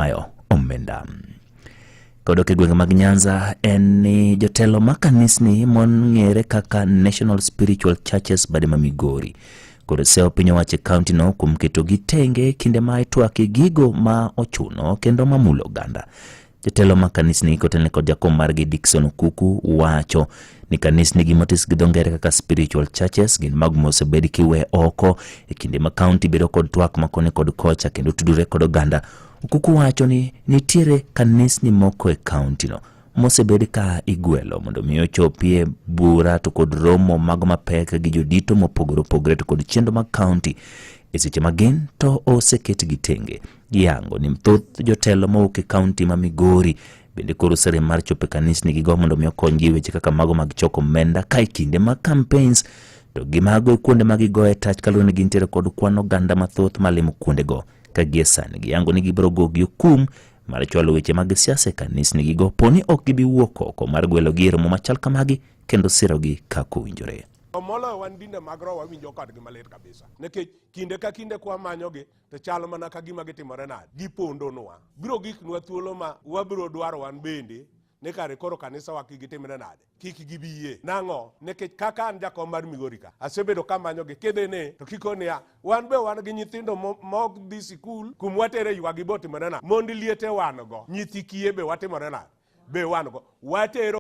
ayo omenda. Kodok e gwenge mag Nyanza en ni jotelo ma kanisni mong'ere kaka National Spiritual Churches bade ma Migori kod seyo piny owacho kaonti no kuom ketogi tenge kinde ma itwaki gigo ma ochuno kendo mamulo oganda. Jotelo ma kanisni kotelne kod jakom margi Dickson Okuku wacho ni kanisni gi motis gi dongere kaka spiritual churches gin mag mosebed kiwe oko e kinde ma kaonti bedo kod twak makone kod kocha kendo tudure kod oganda. Okuku wacho ni nitiere kanisni moko e kaonti no mosebed ka igwelo mondo mi ochopie bura to kod romo mago mapek gi jodito mopogore opogore to kod chendo mag kaonti e seche magin to oseket gi tenge. Giyango ni mthoth jotelo mawuok e kaonti ma Migori bende koro sere mar chope kanisni gigo mondo mi okonygi weche kaka mago mag choko omenda ka kinde mag campaigns to gimago kuonde ma gigoe tach kaluwore gi nitiere kod kwano oganda mathoth malimo kuonde go ka giesani. Giyango ni gibiro gogi hukum mar chwalo weche mag siasa e kanisni gigo poni ok gibi wuok oko mar gwelo gi romo machal kamagi kendo sirogi kako winjore. Molo wan dinde mag roho winjo kodgi malit kabisa nikech kinde ka kinde kwa manyogi to chalo mana ka gima gitimore nade gipondonwa biro giknwa thuolo ma wabiro dwaro wan bende ne kare koro kanisa wa gitimre nade kik gibiyie nang'o nikech kaka an jakom mar Migori ka asebedo ka manyogi kidhine to kikonia wan be wan gi nyithindo mok dhi sikul kum watere ywagi botimore nade mondi liete wan go nyithi kiye be watimore nade be wan go watero